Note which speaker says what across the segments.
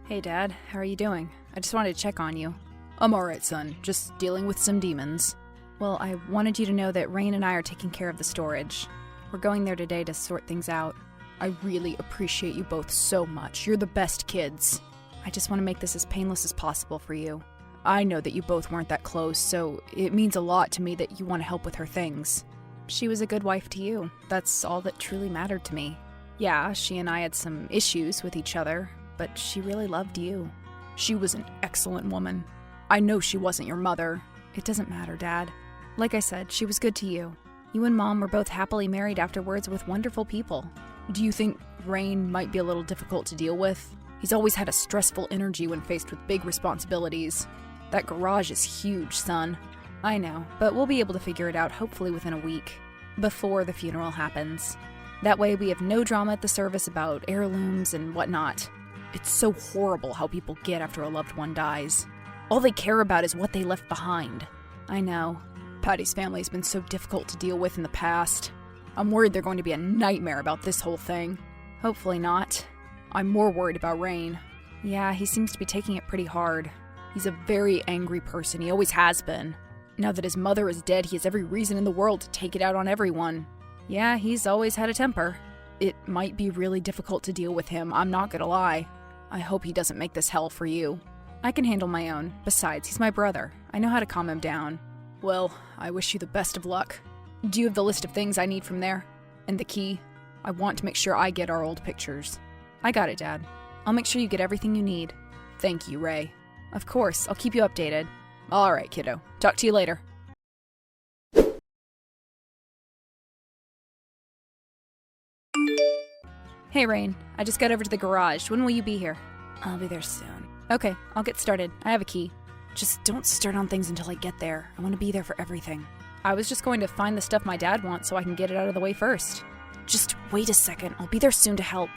Speaker 1: Hey, Dad. How are you doing? I just wanted to check on you. I'm alright, son. Just dealing with some demons. Well, I wanted you to know that Rain and I are taking care of the storage. We're going there today to sort things out. I really appreciate you both so much. You're the best kids. I just want to make this as painless as possible for you. I know that you both weren't that close, so it means a lot to me that you want to help with her things. She was a good wife to you. That's all that truly mattered to me. Yeah, she and I had some issues with each other, but she really loved you. She was an excellent woman. I know she wasn't your mother. It doesn't matter, Dad. Like I said, she was good to you. You and Mom were both happily married afterwards with wonderful people. Do you think Rain might be a little difficult to deal with? He's always had a stressful energy when faced with big responsibilities. That garage is huge, son. I know, but we'll be able to figure it out hopefully within a week, before the funeral happens. That way we have no drama at the service about heirlooms and whatnot. It's so horrible how people get after a loved one dies. All they care about is what they left behind. I know. Patty's family has been so difficult to deal with in the past. I'm worried they're going to be a nightmare about this whole thing. Hopefully not. I'm more worried about Rain. Yeah, he seems to be taking it pretty hard. He's a very angry person. He always has been. Now that his mother is dead, he has every reason in the world to take it out on everyone. Yeah, he's always had a temper. It might be really difficult to deal with him, I'm not gonna lie. I hope he doesn't make this hell for you. I can handle my own. Besides, he's my brother. I know how to calm him down. Well, I wish you the best of luck. Do you have the list of things I need from there? And the key? I want to make sure I get our old pictures. I got it, Dad. I'll make sure you get everything you need. Thank you, Ray. Of course, I'll keep you updated. Alright, kiddo. Talk to you later. Hey, Rain. I just got over to the garage. When will you be here? I'll be there soon. Okay, I'll get started. I have a key. Just don't start on things until I get there. I want to be there for everything. I was just going to find the stuff my dad wants so I can get it out of the way first. Just wait a second. I'll be there soon to help.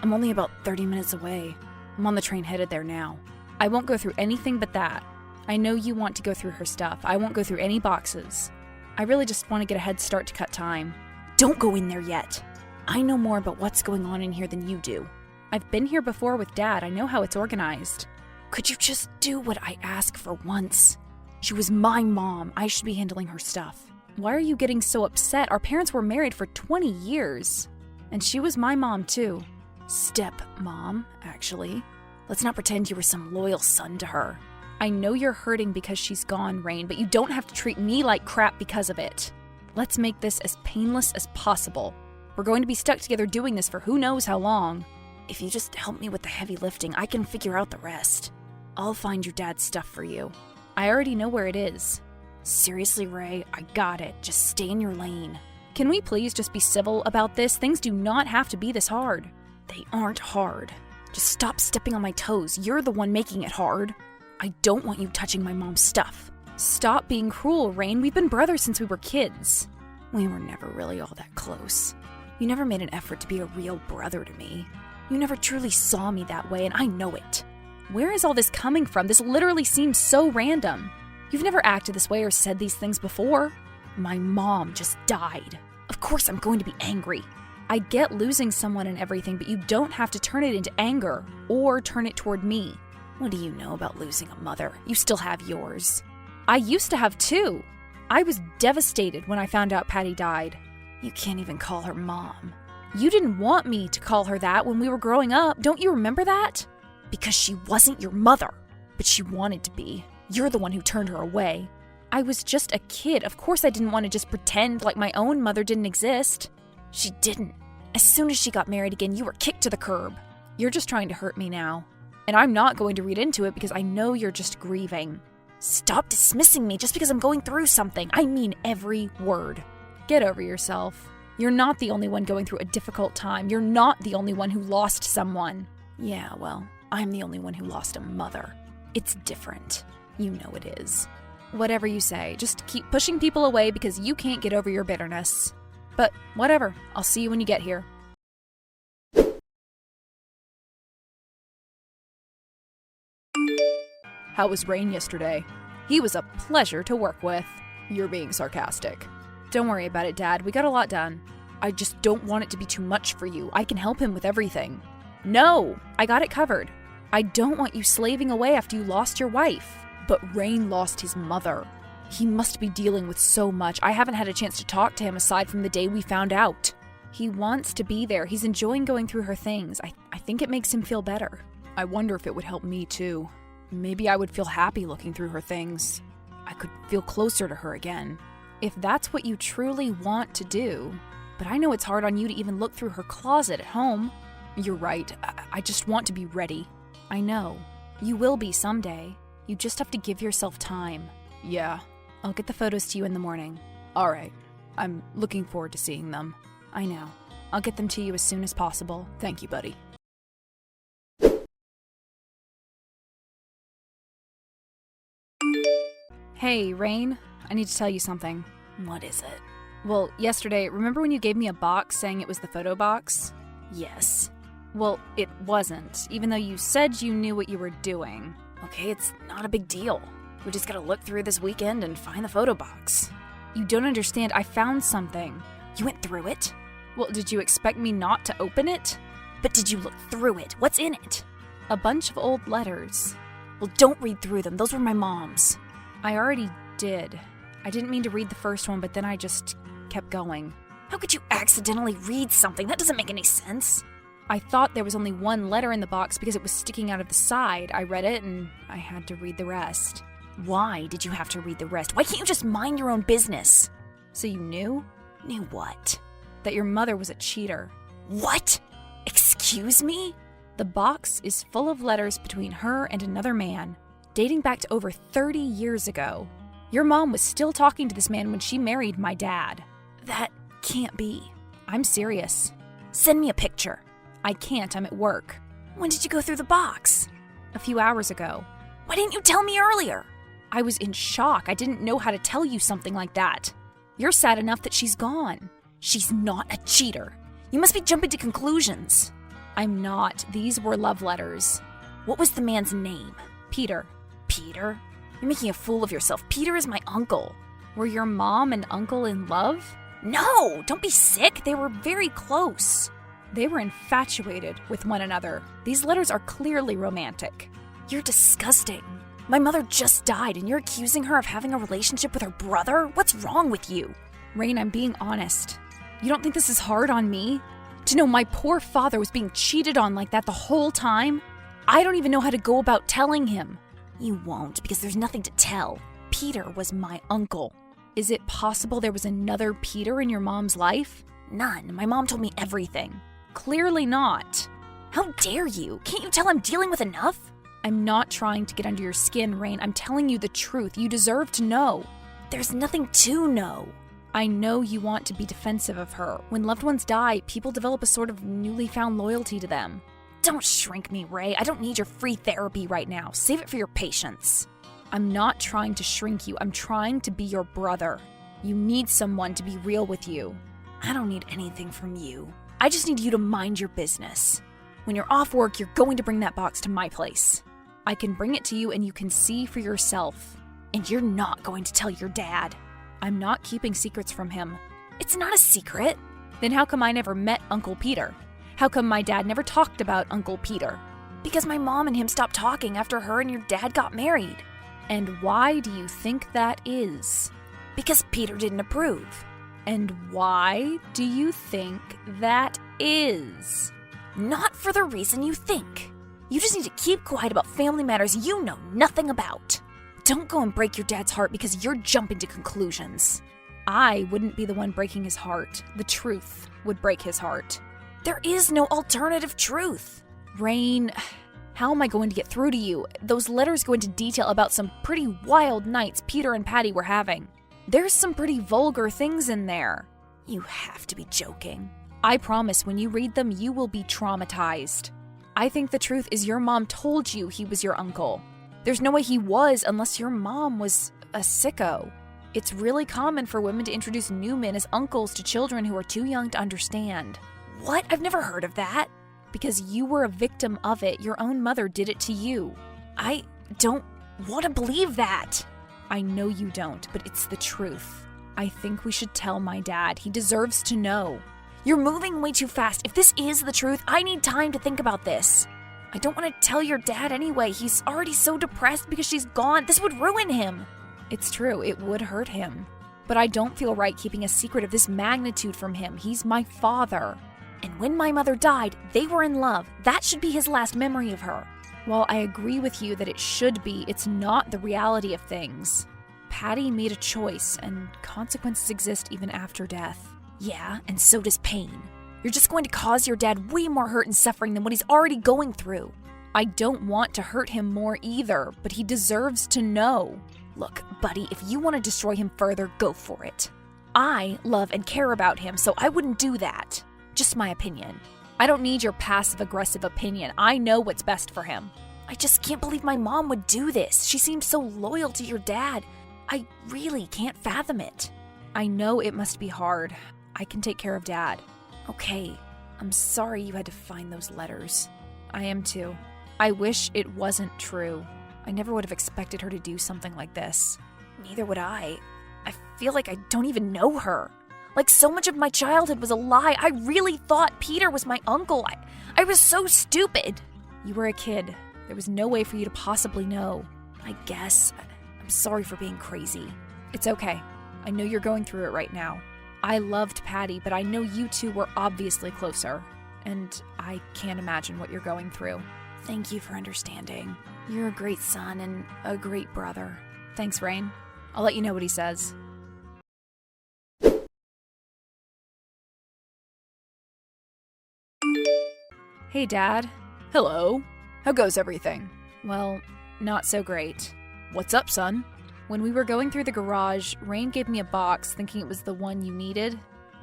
Speaker 1: I'm only about 30 minutes away. I'm on the train headed there now. I won't go through anything but that. I know you want to go through her stuff. I won't go through any boxes. I really just want to get a head start to cut time. Don't go in there yet. I know more about what's going on in here than you do. I've been here before with Dad. I know how it's organized. Could you just do what I ask for once? She was my mom. I should be handling her stuff. Why are you getting so upset? Our parents were married for 20 years. And she was my mom, too. Step-mom, actually. Let's not pretend you were some loyal son to her. I know you're hurting because she's gone, Rain, but you don't have to treat me like crap because of it. Let's make this as painless as possible. We're going to be stuck together doing this for who knows how long. If you just help me with the heavy lifting, I can figure out the rest. I'll find your dad's stuff for you. I already know where it is. Seriously, Ray, I got it. Just stay in your lane. Can we please just be civil about this? Things do not have to be this hard. They aren't hard. Just stop stepping on my toes. You're the one making it hard. I don't want you touching my mom's stuff. Stop being cruel, Rain. We've been brothers since we were kids. We were never really all that close. You never made an effort to be a real brother to me. You never truly saw me that way, and I know it. Where is all this coming from? This literally seems so random. You've never acted this way or said these things before. My mom just died. Of course I'm going to be angry. I get losing someone and everything, but you don't have to turn it into anger or turn it toward me. What do you know about losing a mother? You still have yours. I used to have two. I was devastated when I found out Patty died. You can't even call her mom. You didn't want me to call her that when we were growing up. Don't you remember that? Because she wasn't your mother, but she wanted to be. You're the one who turned her away. I was just a kid. Of course I didn't want to just pretend like my own mother didn't exist. She didn't. As soon as she got married again, you were kicked to the curb. You're just trying to hurt me now. And I'm not going to read into it because I know you're just grieving. Stop dismissing me just because I'm going through something. I mean every word. Get over yourself. You're not the only one going through a difficult time. You're not the only one who lost someone. Yeah, well, I'm the only one who lost a mother. It's different. You know it is. Whatever you say, just keep pushing people away because you can't get over your bitterness. But whatever, I'll see you when you get here. How was Rain yesterday? He was a pleasure to work with. You're being sarcastic. Don't worry about it, Dad. We got a lot done. I just don't want it to be too much for you. I can help him with everything. No! I got it covered. I don't want you slaving away after you lost your wife. But Rain lost his mother. He must be dealing with so much. I haven't had a chance to talk to him aside from the day we found out. He wants to be there. He's enjoying going through her things. I think it makes him feel better. I wonder if it would help me too. Maybe I would feel happy looking through her things. I could feel closer to her again. If that's what you truly want to do. But I know it's hard on you to even look through her closet at home. You're right. I just want to be ready. I know. You will be someday. You just have to give yourself time. Yeah. I'll get the photos to you in the morning. All right. I'm looking forward to seeing them. I know. I'll get them to you as soon as possible. Thank you, buddy. Hey, Rain. I need to tell you something. What is it? Well, yesterday, remember when you gave me a box saying it was the photo box? Yes. Well, it wasn't, even though you said you knew what you were doing. Okay, it's not a big deal. We just gotta look through this weekend and find the photo box. You don't understand. I found something. You went through it? Well, did you expect me not to open it? But did you look through it? What's in it? A bunch of old letters. Well, don't read through them. Those were my mom's. I already did. I didn't mean to read the first one, but then I just kept going. How could you accidentally read something? That doesn't make any sense. I thought there was only one letter in the box because it was sticking out of the side. I read it and I had to read the rest. Why did you have to read the rest? Why can't you just mind your own business? So you knew? Knew what? That your mother was a cheater. What? Excuse me? The box is full of letters between her and another man, dating back to over 30 years ago. Your mom was still talking to this man when she married my dad. That can't be. I'm serious. Send me a picture. I can't, I'm at work. When did you go through the box? A few hours ago. Why didn't you tell me earlier? I was in shock. I didn't know how to tell you something like that. You're sad enough that she's gone. She's not a cheater. You must be jumping to conclusions. I'm not. These were love letters. What was the man's name? Peter. Peter? You're making a fool of yourself. Peter is my uncle. Were your mom and uncle in love? No! Don't be sick. They were very close. They were infatuated with one another. These letters are clearly romantic. You're disgusting. My mother just died and you're accusing her of having a relationship with her brother? What's wrong with you? Rain, I'm being honest. You don't think this is hard on me? To know my poor father was being cheated on like that the whole time? I don't even know how to go about telling him. You won't, because there's nothing to tell. Peter was my uncle. Is it possible there was another Peter in your mom's life? None. My mom told me everything. Clearly not. How dare you? Can't you tell I'm dealing with enough? I'm not trying to get under your skin, Rain. I'm telling you the truth. You deserve to know. There's nothing to know. I know you want to be defensive of her. When loved ones die, people develop a sort of newly found loyalty to them. Don't shrink me, Ray. I don't need your free therapy right now. Save it for your patients. I'm not trying to shrink you. I'm trying to be your brother. You need someone to be real with you. I don't need anything from you. I just need you to mind your business. When you're off work, you're going to bring that box to my place. I can bring it to you and you can see for yourself. And you're not going to tell your dad. I'm not keeping secrets from him. It's not a secret. Then how come I never met Uncle Peter? How come my dad never talked about Uncle Peter? Because my mom and him stopped talking after her and your dad got married. And why do you think that is? Because Peter didn't approve. And why do you think that is? Not for the reason you think. You just need to keep quiet about family matters you know nothing about. Don't go and break your dad's heart because you're jumping to conclusions. I wouldn't be the one breaking his heart. The truth would break his heart. There is no alternative truth. Rain, how am I going to get through to you? Those letters go into detail about some pretty wild nights Peter and Patty were having. There's some pretty vulgar things in there. You have to be joking. I promise when you read them, you will be traumatized. I think the truth is your mom told you he was your uncle. There's no way he was unless your mom was a sicko. It's really common for women to introduce new men as uncles to children who are too young to understand. What? I've never heard of that. Because you were a victim of it. Your own mother did it to you. I don't want to believe that. I know you don't, but it's the truth. I think we should tell my dad. He deserves to know. You're moving way too fast. If this is the truth, I need time to think about this.
Speaker 2: I don't want to tell your dad anyway. He's already so depressed because she's gone. This would ruin him.
Speaker 1: It's true, it would hurt him. But I don't feel right keeping a secret of this magnitude from him. He's my father.
Speaker 2: And when my mother died, they were in love. That should be his last memory of her.
Speaker 1: While I agree with you that it should be, it's not the reality of things. Patty made a choice, and consequences exist even after death.
Speaker 2: Yeah, and so does pain. You're just going to cause your dad way more hurt and suffering than what he's already going through.
Speaker 1: I don't want to hurt him more either, but he deserves to know.
Speaker 2: Look, buddy, if you want to destroy him further, go for it. I love and care about him, so I wouldn't do that. Just my opinion.
Speaker 1: I don't need your passive-aggressive opinion. I know what's best for him.
Speaker 2: I just can't believe my mom would do this. She seems so loyal to your dad. I really can't fathom it.
Speaker 1: I know it must be hard. I can take care of Dad.
Speaker 2: Okay, I'm sorry you had to find those letters.
Speaker 1: I am too. I wish it wasn't true. I never would have expected her to do something like this.
Speaker 2: Neither would I. I feel like I don't even know her. Like so much of my childhood was a lie. I really thought Peter was my uncle. I was so stupid.
Speaker 1: You were a kid. There was no way for you to possibly know.
Speaker 2: I guess. I'm sorry for being crazy.
Speaker 1: It's okay. I know you're going through it right now. I loved Patty, but I know you two were obviously closer. And I can't imagine what you're going through.
Speaker 2: Thank you for understanding. You're a great son and a great brother.
Speaker 1: Thanks, Rain. I'll let you know what he says. Hey, Dad.
Speaker 3: Hello. How goes everything?
Speaker 1: Well, not so great.
Speaker 3: What's up, son?
Speaker 1: When we were going through the garage, Rain gave me a box thinking it was the one you needed,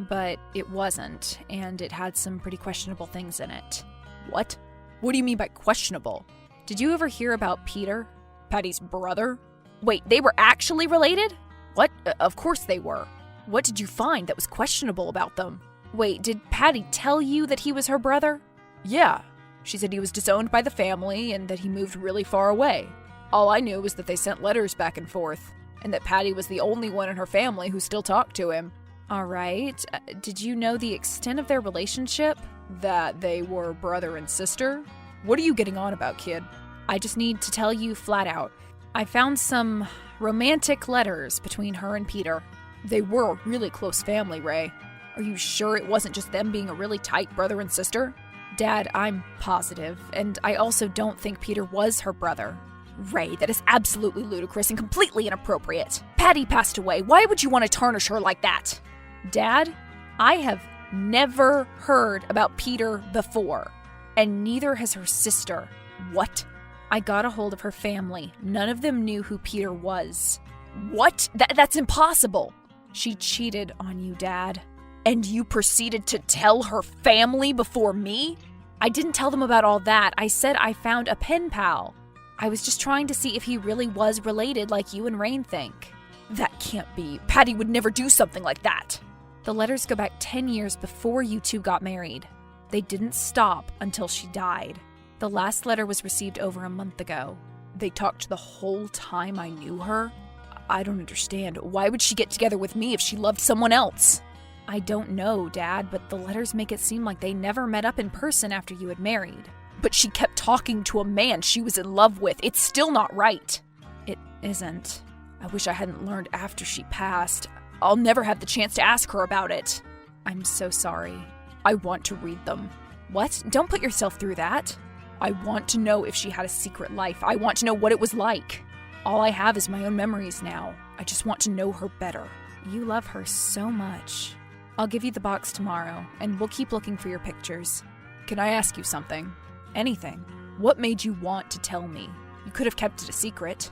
Speaker 1: but it wasn't, and it had some pretty questionable things in it.
Speaker 3: What? What do you mean by questionable?
Speaker 1: Did you ever hear about Peter?
Speaker 3: Patty's brother?
Speaker 1: Wait, they were actually related?
Speaker 3: What? Of course they were. What did you find that was questionable about them?
Speaker 1: Wait, did Patty tell you that he was her brother?
Speaker 3: Yeah. She said he was disowned by the family and that he moved really far away. All I knew was that they sent letters back and forth, and that Patty was the only one in her family who still talked to him.
Speaker 1: All right. Did you know the extent of their relationship?
Speaker 3: That they were brother and sister? What are you getting on about, kid?
Speaker 1: I just need to tell you flat out. I found some romantic letters between her and Peter.
Speaker 3: They were a really close family, Ray. Are you sure it wasn't just them being a really tight brother and sister?
Speaker 1: Dad, I'm positive, and I also don't think Peter was her brother.
Speaker 2: Ray, that is absolutely ludicrous and completely inappropriate. Patty passed away. Why would you want to tarnish her like that?
Speaker 1: Dad, I have never heard about Peter before, and neither has her sister.
Speaker 3: What?
Speaker 1: I got a hold of her family. None of them knew who Peter was.
Speaker 2: What? That's impossible.
Speaker 1: She cheated on you, Dad.
Speaker 2: And you proceeded to tell her family before me?
Speaker 1: I didn't tell them about all that. I said I found a pen pal. I was just trying to see if he really was related like you and Rain think.
Speaker 2: That can't be. Patty would never do something like that.
Speaker 1: The letters go back 10 years before you two got married. They didn't stop until she died. The last letter was received over a month ago.
Speaker 3: They talked the whole time I knew her? I don't understand. Why would she get together with me if she loved someone else?
Speaker 1: I don't know, Dad, but the letters make it seem like they never met up in person after you had married.
Speaker 3: But she kept talking to a man she was in love with. It's still not right.
Speaker 1: It isn't.
Speaker 3: I wish I hadn't learned after she passed. I'll never have the chance to ask her about it.
Speaker 1: I'm so sorry.
Speaker 3: I want to read them.
Speaker 1: What? Don't put yourself through that.
Speaker 3: I want to know if she had a secret life. I want to know what it was like. All I have is my own memories now. I just want to know her better.
Speaker 1: You love her so much. I'll give you the box tomorrow, and we'll keep looking for your pictures.
Speaker 3: Can I ask you something?
Speaker 1: Anything.
Speaker 3: What made you want to tell me? You could have kept it a secret.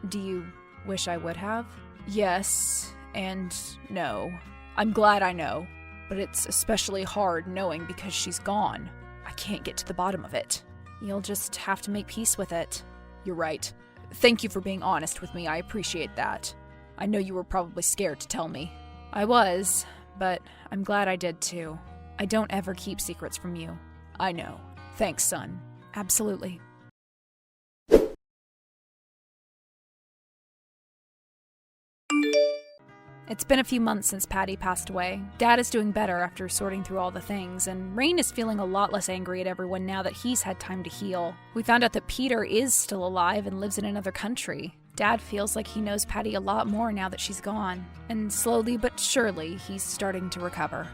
Speaker 1: Do you wish I would have?
Speaker 3: Yes and no. I'm glad I know, but it's especially hard knowing because she's gone. I can't get to the bottom of it.
Speaker 1: You'll just have to make peace with it.
Speaker 3: You're right. Thank you for being honest with me. I appreciate that. I know you were probably scared to tell me.
Speaker 1: I was, but I'm glad I did too. I don't ever keep secrets from you.
Speaker 3: I know. Thanks, son.
Speaker 1: Absolutely. It's been a few months since Patty passed away. Dad is doing better after sorting through all the things, and Rain is feeling a lot less angry at everyone now that he's had time to heal. We found out that Peter is still alive and lives in another country. Dad feels like he knows Patty a lot more now that she's gone, and slowly but surely he's starting to recover.